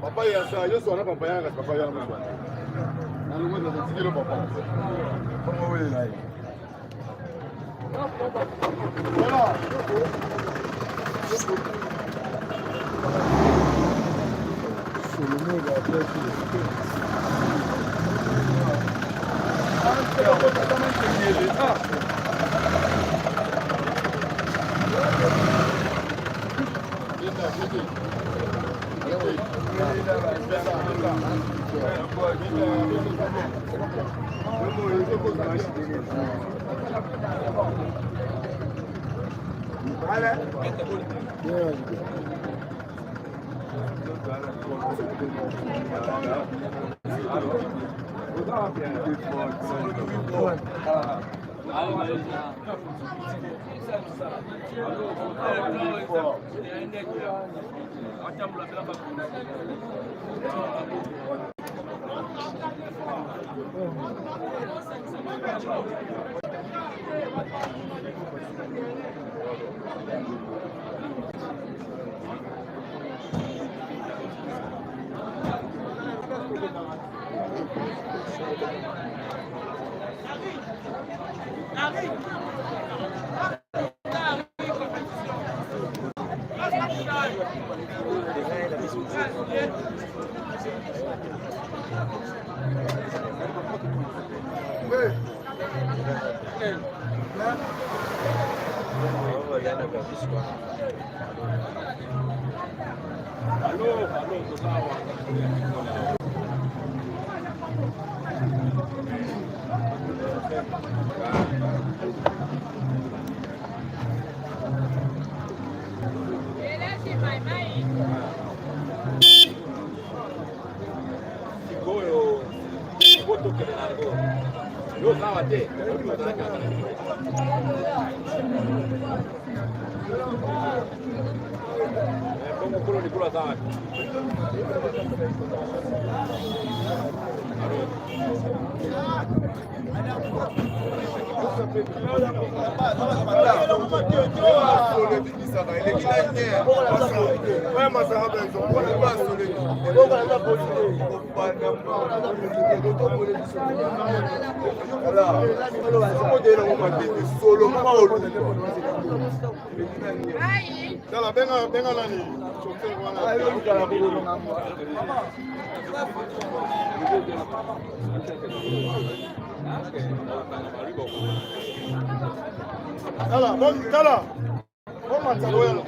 Papa ya sa yo so na papa ya ga papa ya na mwa. Na lugo na tsikilo papa. Kama wewe lai. Voilà. Sulumu ga pesi. Anche la cosa da mantenere. Venga nani. Kala, bon matalo.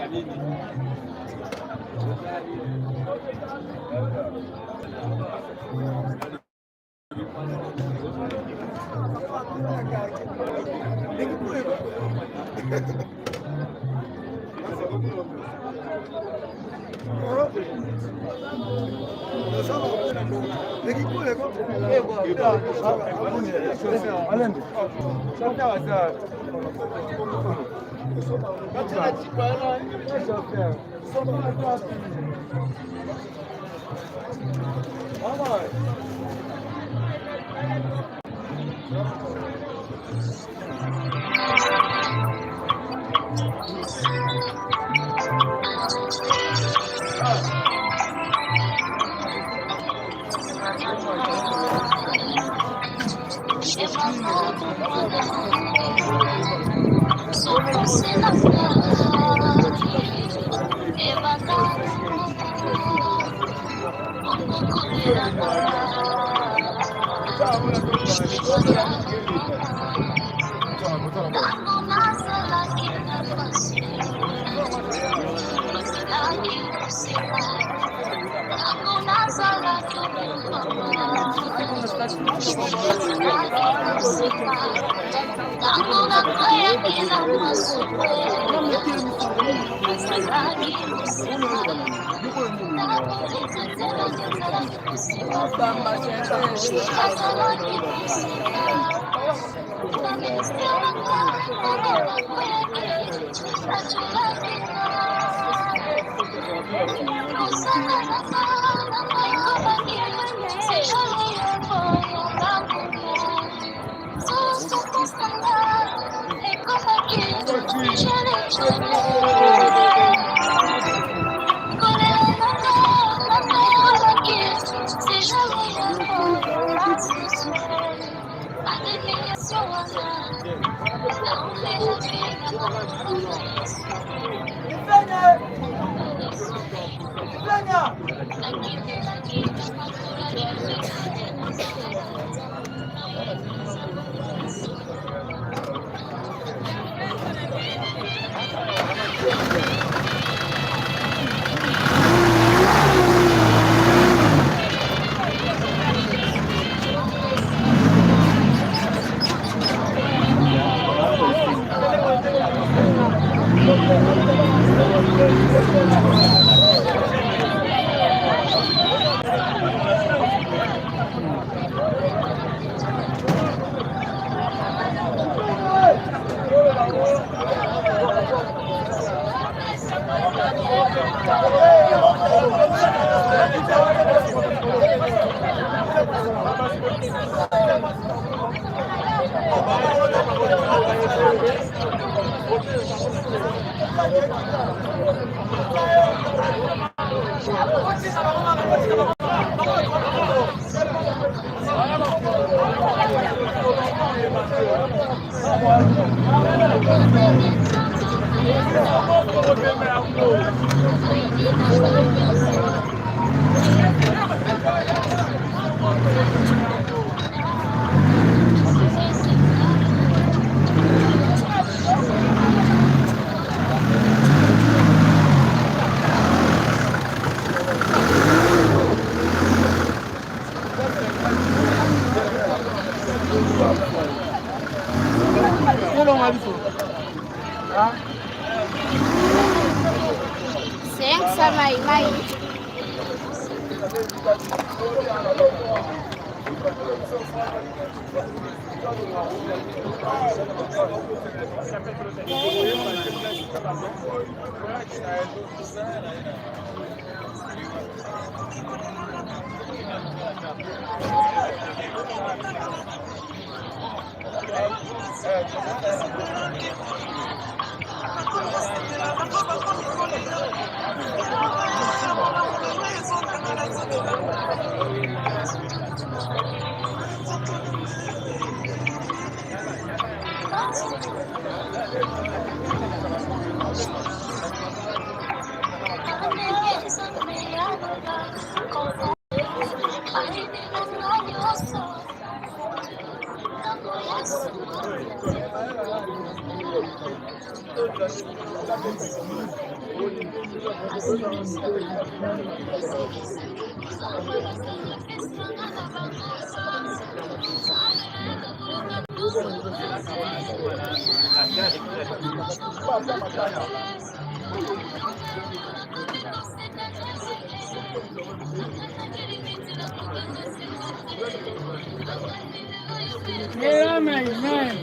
Yeah, man.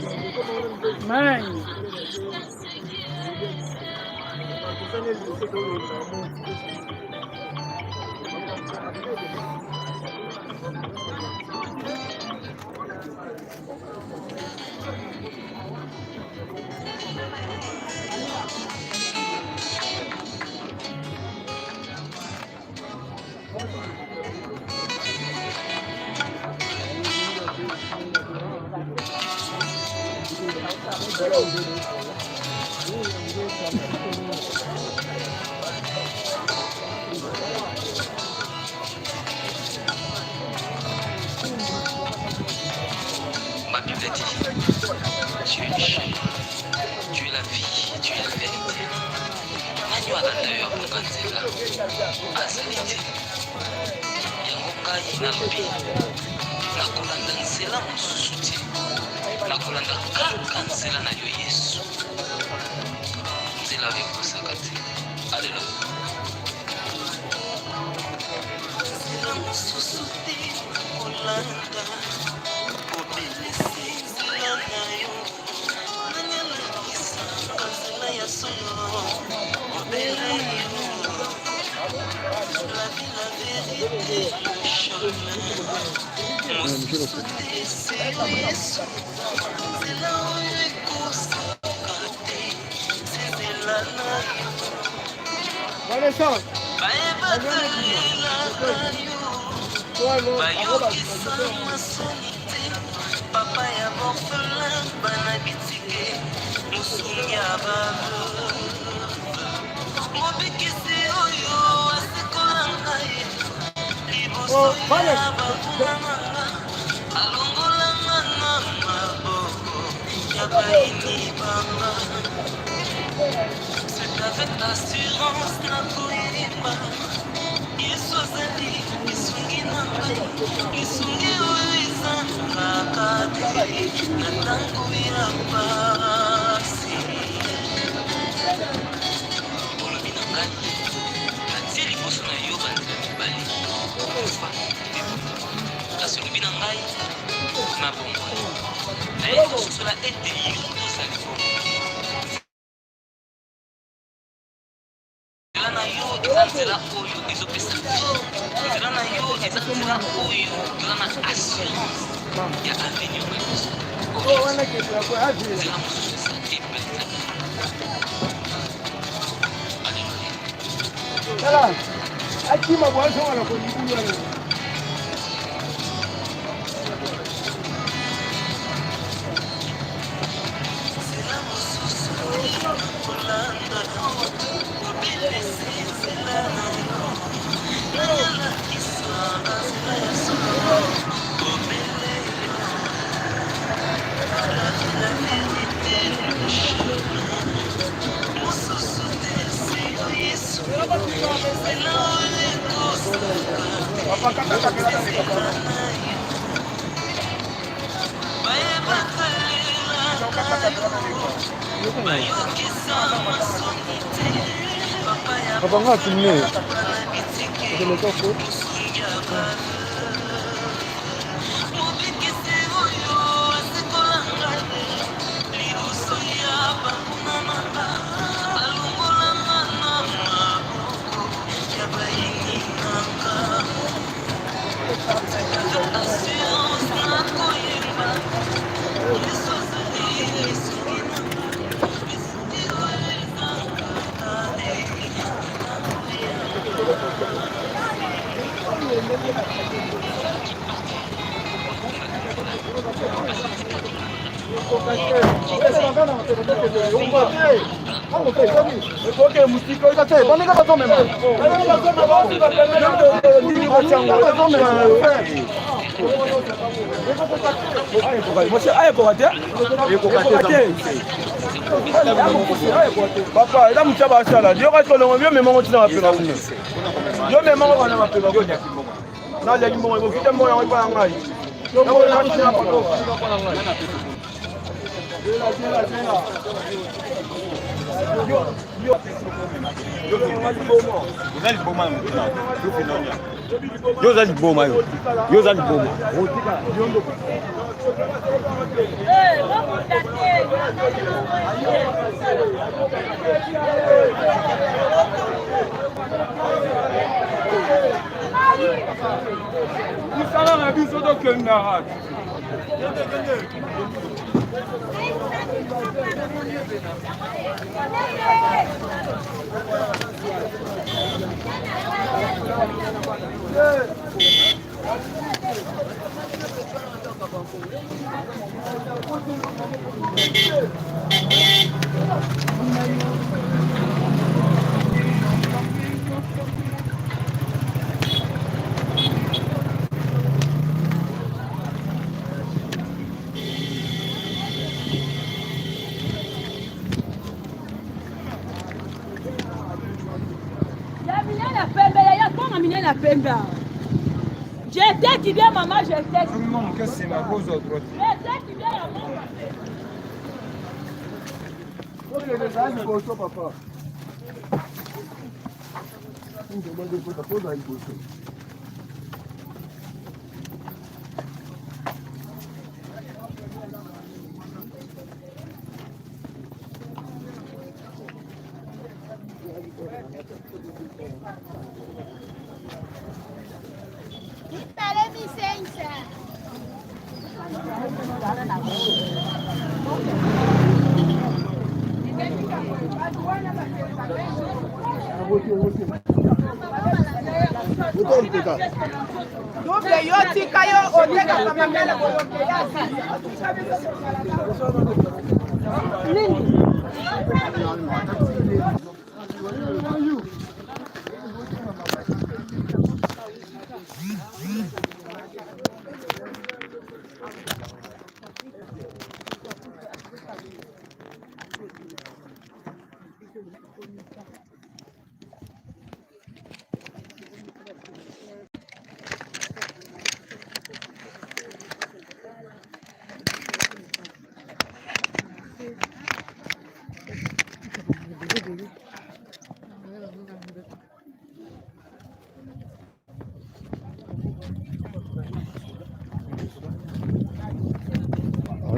Ma Bible dit, tu es le chemin, tu es la vie, tu es la vérité. Nani wakandayo akunganzela azalite yango ngai nalobi nakolanda nzela mosusu te, nakolanda kaka nzela na yo Yesu, nzela oyo ekosaka te. Alleluya. Nzela mosusu te nakolanda obelisi nzela na yo, nani alakisanga nzela ya solo obele yo. La vie, la vérité, le chemin mosusu te c'est Yesu, nzela oyo ekosaka te, nzela na yo bayebatalela na yo, bayokisa masoni te, papa ya borfelin bana bitike mosungi ya baveuve, mobikisi oyo asikola ngai liboso ya bakuna nanga, alongolanga na maboko ya baini banga. C'est avec assurance nakoyeba Yesu azali lisungi na ngai, lisungi oyo ezangaka te na ntango ya pasi. Olobi na ngai natie liboso na yo banzela mibale, kokufa te bomoto, kasi olobi na ngai mabongwana naye kososola ete yo tozali bongo. Nzela na yo eza nzela oyo ezopesa vie, nzela na yo eza nzela oyo toza na assurance ya avenir na biso. Nzela mosusu eza ebelisa. Alleluya. Akima bwana wana kujibuni Abanga kimne. Papa, là, je suis là. Je reste dans le mieux, mais moi, je suis dans la paix. Je me mets dans la paix. Là, il y a du monde, il faut que je me mette en maille. J'étais qui vient, maman, j'étais. Non, qu'est-ce que c'est ma cause au droit? J'étais qui vient, maman. Ok, les gars, il faut papa. Dale licença. Duble yo tika yo oteka kama mbele boyoke yasi.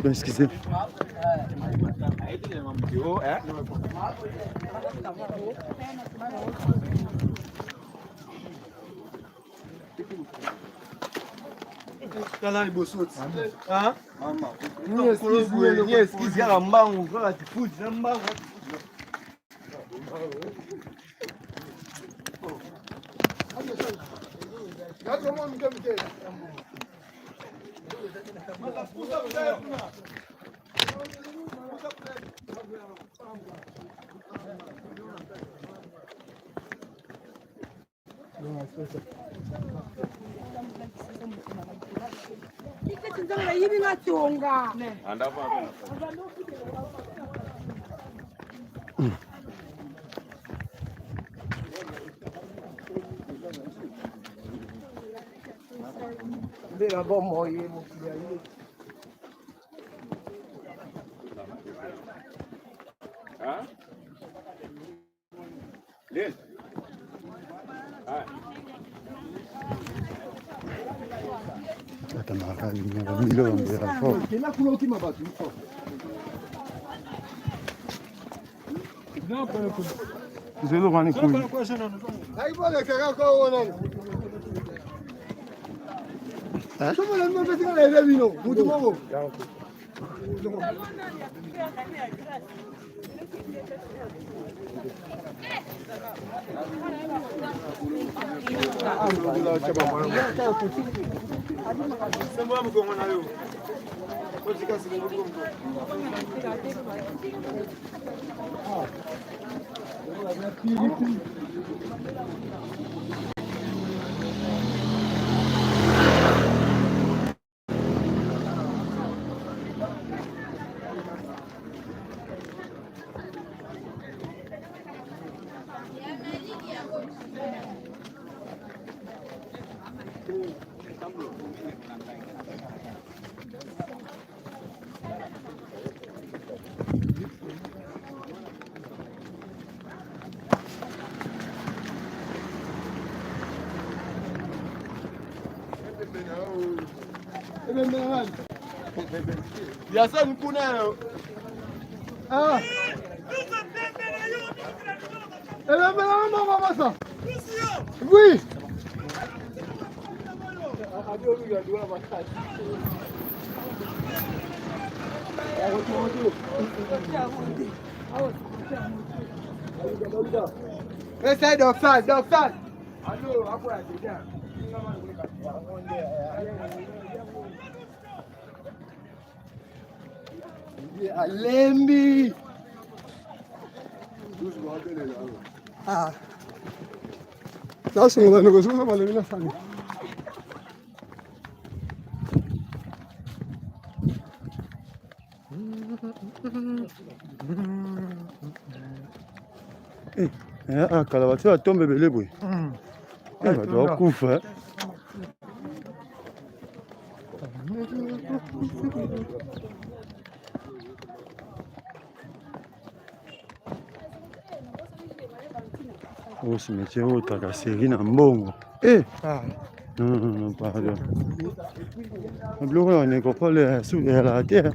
Pardon, excusez. Kala liboso ti. Ah? Mama. Ni excuse ya mbangu kala tifuti na mbangu. Gato mo mke. Bela bom moye mo kiali. Ah? Len. Ah. Atamara ni milo mbera fo. Kila kuna utima batu fo. Não, para ku. Zelo gani ku. Ai bole kaka ko wono. Ah? Somo la mbe tinga la vino. Mutu mogo. Ya ça nous connaît. Ah. Eh bien, maman, ça. Oui. Essaye d'offside. Allô, après, c'est bien. Alembi. Ah. Là, c'est mon négociation, ça va lever la famille. Kalabatia atombe belé boy. Bato bakufa. Oh, ce métier autre la série na mbongo. Non, pardon. Le bleu on est qu'on parle sous la terre.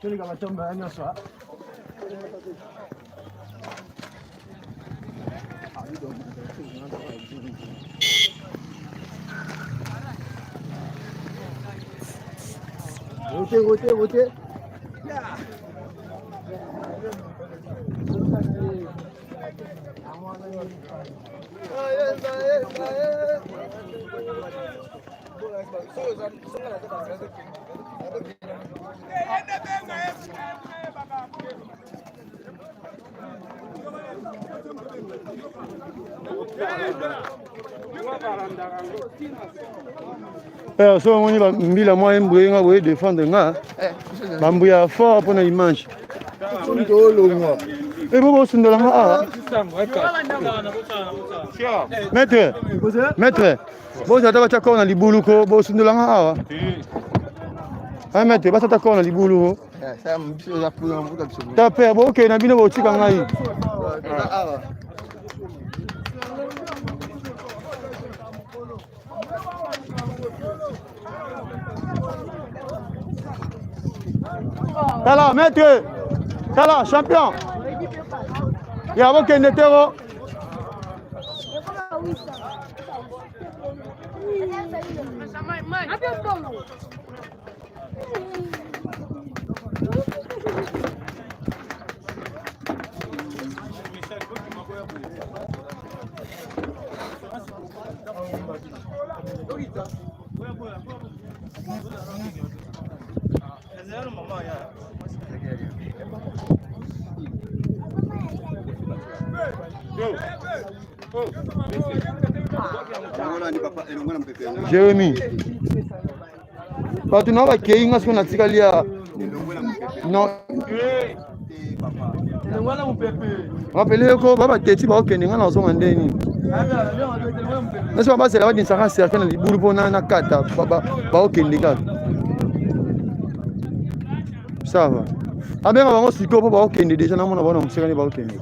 Tu les gars tombent à soir. Roté. So moni ba mbila moyen mbwe nga boye défendre nga. Ba mbuya fort pour na image. Et bobo sundola nga. Maître. Bo za ta ko na libulu ko bo sundola nga awa. Maître ba ta ko na libulu ko. Ça me dit la pour un bout Ta pe bo ke na bino bo tika ngai. Tala, maître. Tala, champion. Il y a aucun hétéro. Jérémy. Quand tu n'as pas qu'il y a ce qu'on a tiré là. Non. Rappelez-vous que Baba Teti va au Kenya dans son andeni. Est-ce que Baba c'est là où il s'arrête certain les boules pour na kata Baba au Kenya. Ça va. Ah ben on va se couper Baba au Kenya déjà na mona bona musika ni Baba au Kenya.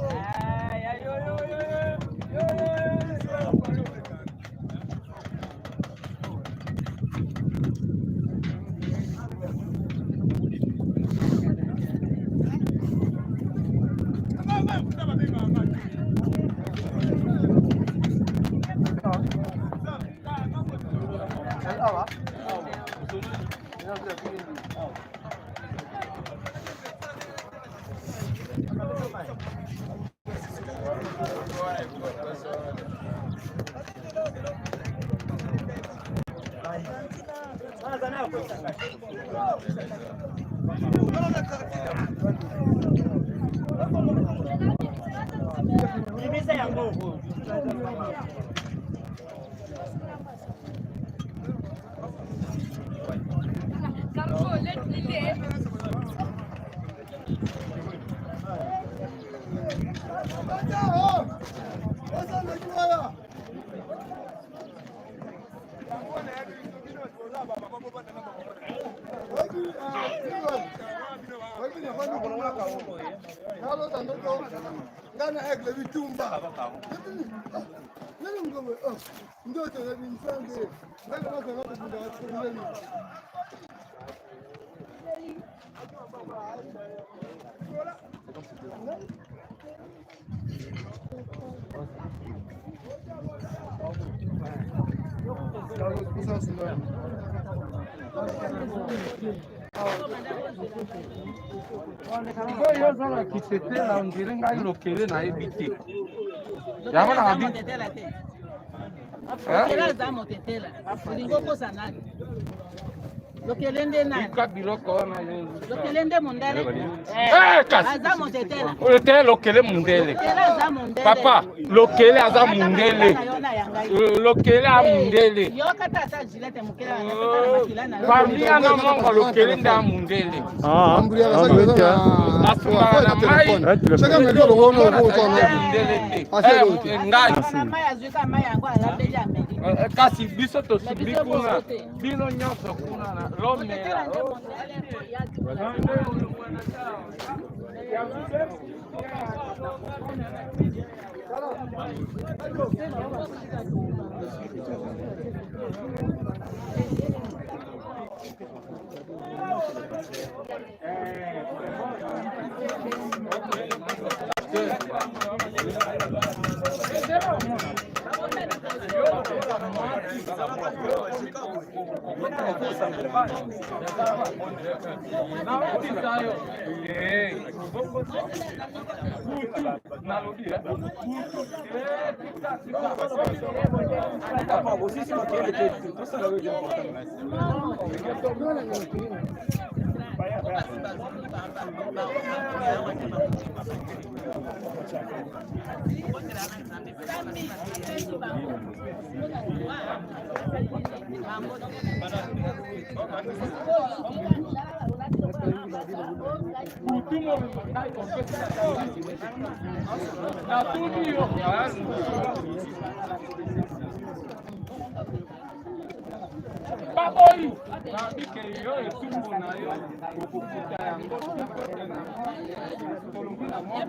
Kisetela ngire ngai lokele na ebite. Yamana abi. Lokele za motetela. Lingo kosa nani? Lokele nde nani? Kabilo kona yo. Lokele nde mundele. Kasi. Aza motetela. Olete lokele mundele. Lokele aza mundele. Papa, lokele aza mundele. Lokele a mundele. Yo kata ta jilete mukela na peta na makila na. Familia na mongo lokele nda mundele. Ambulia na sasa. Asuma na mai. Chaka mndio ngono kwa Mundele. Ngai. Na mai azuka mai yango ala beja ameli. Kasi biso to subikuna. Bino nyonso kuna na lomela. Baboi, nabike yo etumbo na yo okukuta yango kolungula moto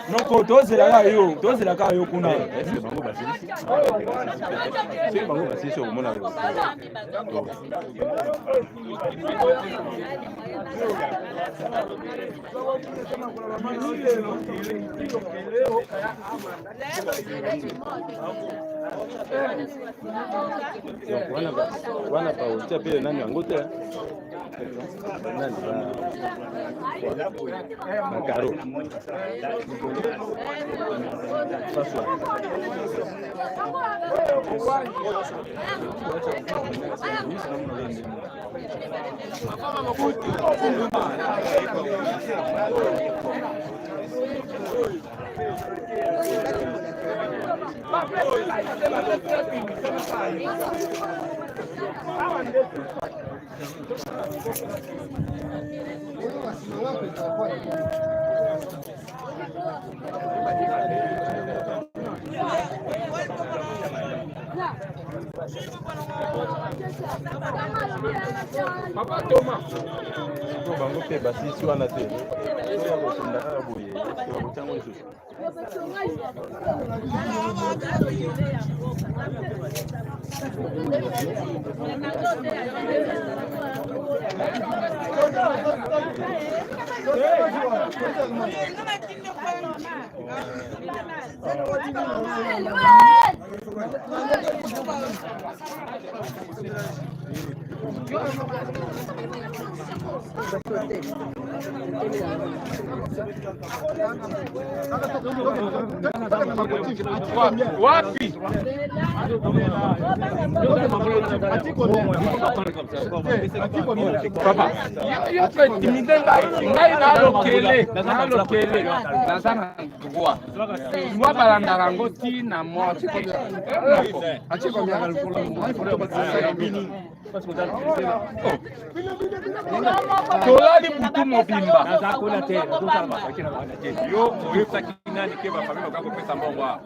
noko tozela kayo kuna wana pa utia pele nani wangu te nani ba karo Papa Thomas. bango pe basisi wana te bakosendaka boye bakotiango lisusu Wapi? Papa, yo pe timide ngai na lokele na sana ngwa. Ngwa balanda rango ti na mo. Achiko mi agal Tolali butu mobimba. Yo oyebisaki nani ke bafamile bakoka kopesa mbongo awa?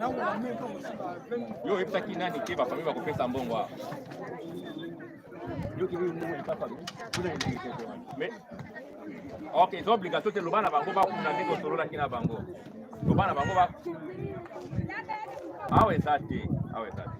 Yo oyebisaki nani ke bafamile bakopesa mbongo awa? Mais ok, ils ont obligation de loba na bango bakuna ndenge osololaki na bango. Loba na bango ba awa eza te, awa eza te.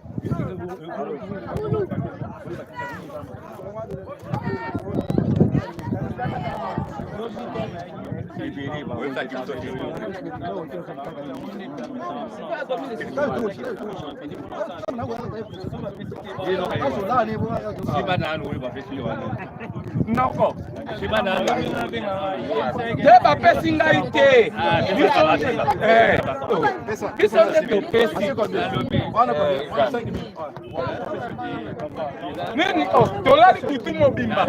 Noko. Deba pesi ngai te. Biso nde topesi. Nini tolali kutu mobimba.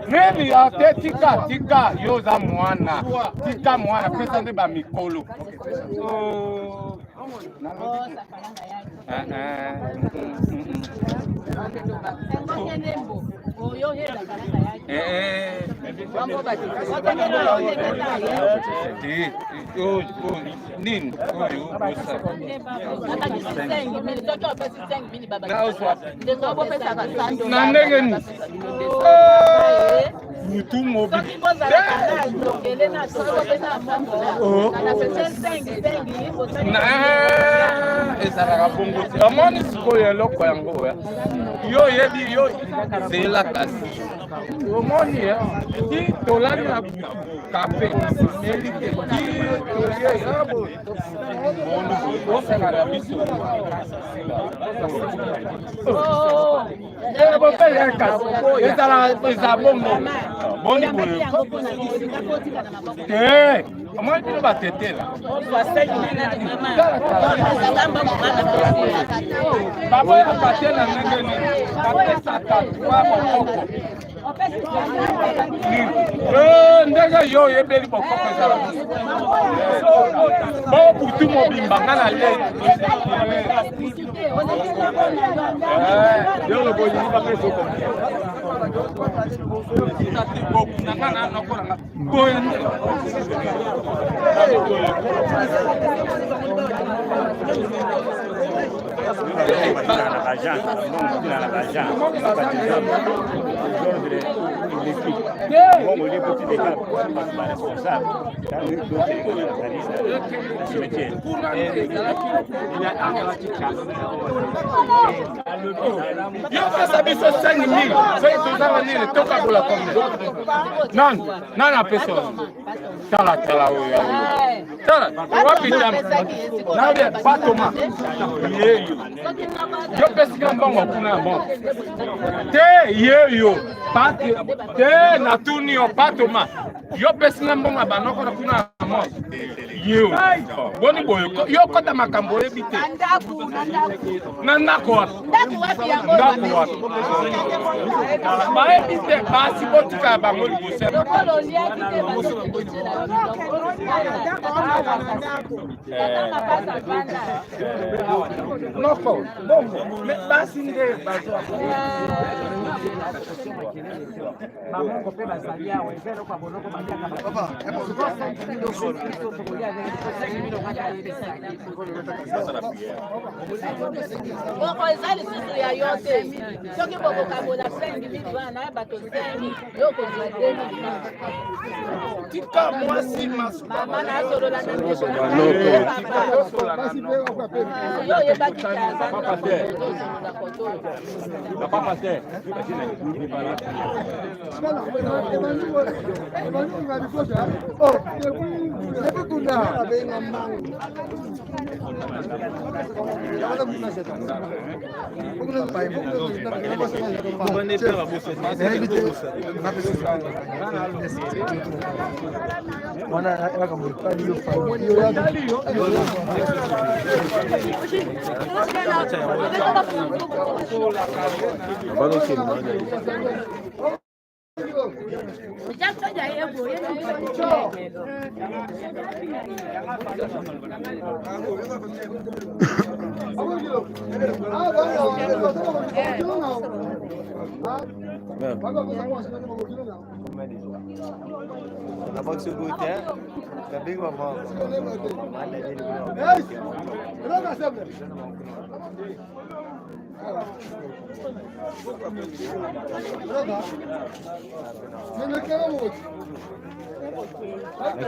Nini ate tika yo za mwana. Tika mwana pesa nde ba mikolo. Nini? Na ndenge ni? Mutu mobi. Ezalaka bongo te. Omoni sikoyo eloko yango yo yebi yo zela kasi. Omoni ti tolali na kape melite ti tolie yabo. Osaka na biso. Ebo pele kasi. Ezala bongo. Boni boye. Omoni bino batetela. Baba ya patela ngene kapesa tatwa bokoko. Ndenge yo yebeli bokoko ezala. Bo butu mobimba ngana le. Yo lo boyi ni bapeso ko. Ngana nakora boyi. Nana pessoa. Tala wapi tamu? Nawe patoma. Yo pesika mbongo kuna mbongo. Te yeyo. Pate te natunio patoma. Yo pesika mbongo banoko na kuna mbongo. Yo. Boni boyo. Yo kota makambo ebite. Nandako wapi? Ndako wapi? Baebite basi botika bango libose. Noko, bongo, basi nde bazo. Mamongo pe bazali awe, zero kwa bonoko badiaka. Papa, Boko ezali susu ya yote. Soki boko kabola 5,000 bana bato 5,000 yoko zwadeni. Tika mwasi masuka. Mama na solola na noko. Yo yebaki kaza. Papa Pasteur.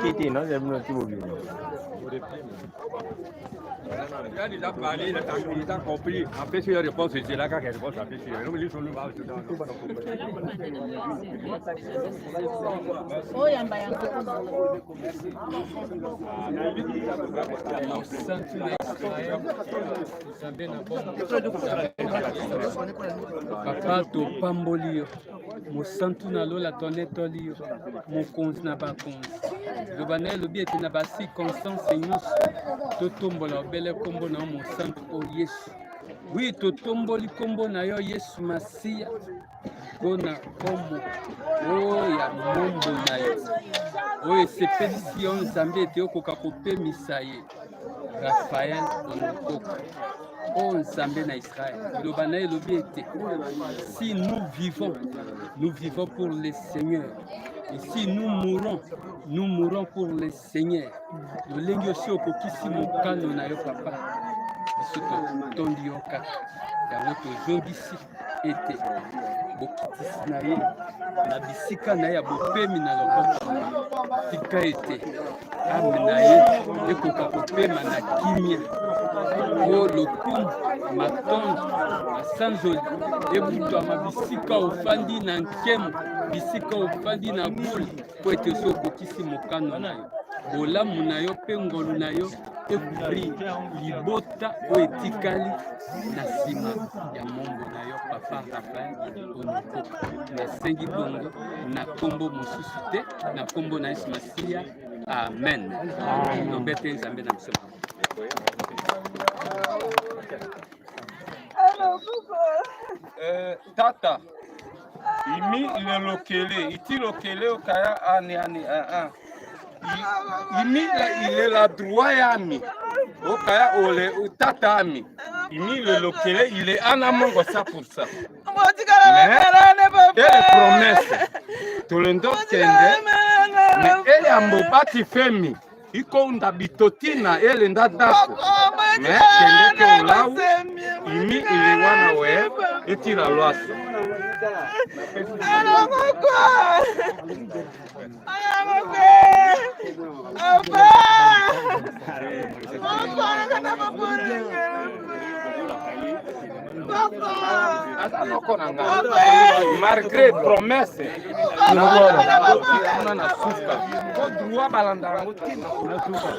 Aqui não é muito bom. Il a parlé, il a compris. Après, si la réponse c'est là, quand il réponse, après, si il dit sur le mal, c'est dans Papa to pambolio, mo santu na lola tonetolio, mo konzi na bakonzi. Lobana lobi ete na ba circonstance nyonso totombola obele kombo na mo santu o Yesu. Oui, totomboli kombo na yo Yesu Masia. Bona kombo ya mombo na yo. Oyo sepelisi yo Nzambe ete okoka kopemisa ye. Raphaël Onokoka. Oh Nzambe na Israël. Lobana lobi ete si nous vivons pour le Seigneur. Et si nous mourons pour le Seigneur. Lolengi osi okokisi mokano na yo papa. Biso tondi yo kaka. Yango tozongisi ete bokitisi na ye na bisika na ye ya bopemi na loboko. Tika ete ame na ye ekoka kopema na kimia. O lokumu matondo asanzoli ebutama bisika ofandi na nkemo, bisika ofandi na boli po ete so okokisi mokano na yo. Bolamu na yo mpe ngolu na yo ekubri libota oyo etikali na nsima ya mombo na yo papa Raphaël Onokoka. Nasengi bongo na kombo mosusu te, na kombo na Yesu Masia. Amen. Nobete Nzambe na msema. Tata, imi le lokele, iti lokele okaya ani imi ile la droit yami, okaya ole tata ami, imi le lokele ile ana mongo 100%. Elle promesse, tolendo kende, mais elle ambobati femi. Iko nda bitotina ele nda dako me kende ke ulau imi ile wana we etira lwaso malgré promesse na suka droit balanda ngotina na suka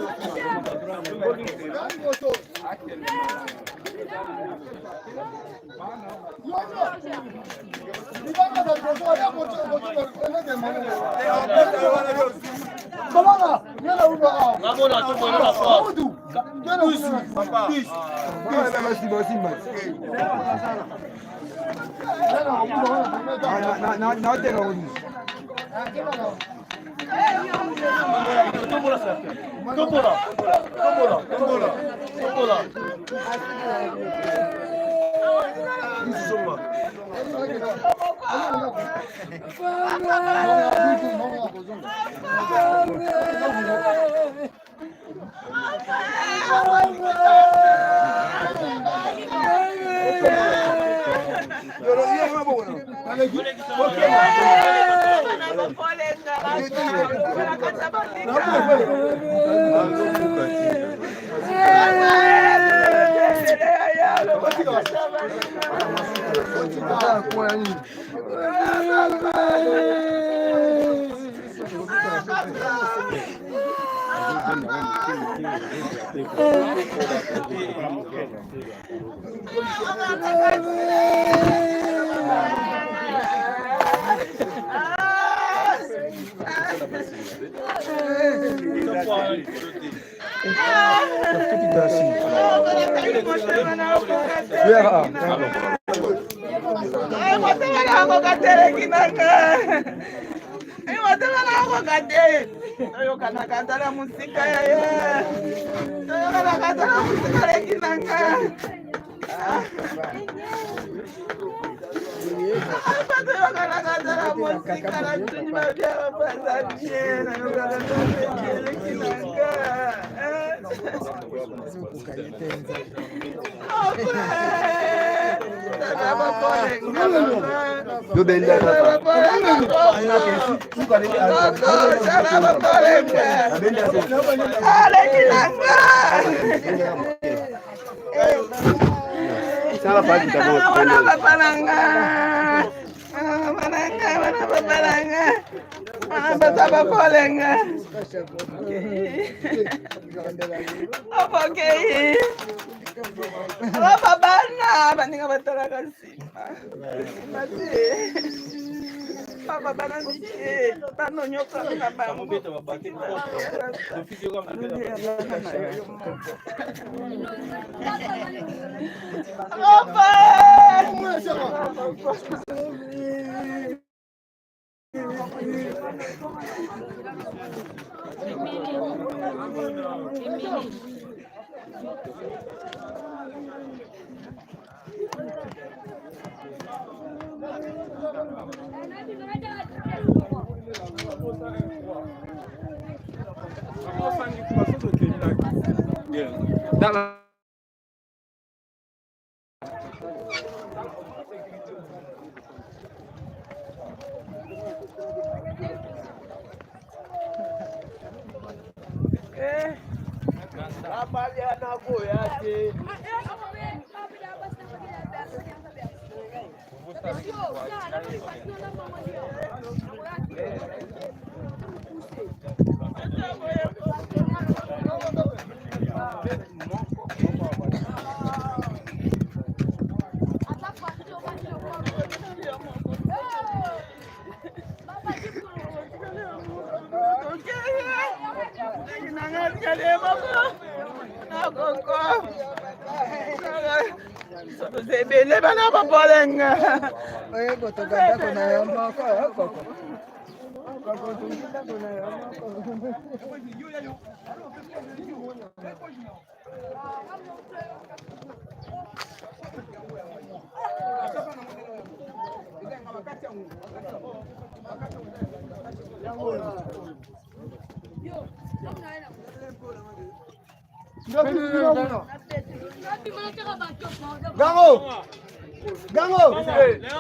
Gango!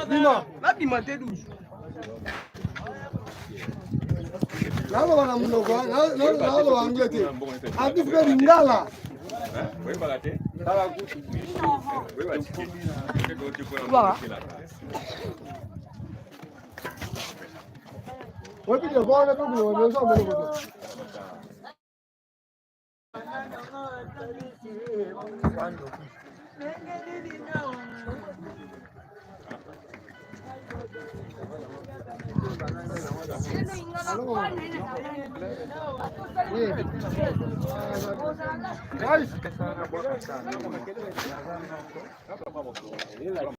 Bima! Bima te douche. Nalo wana mnoko, nalo wangete. Atupe ngala. Wewe balate? Wewe achiki. Wewe pia bwana tu ndio unaweza mbele. Guys,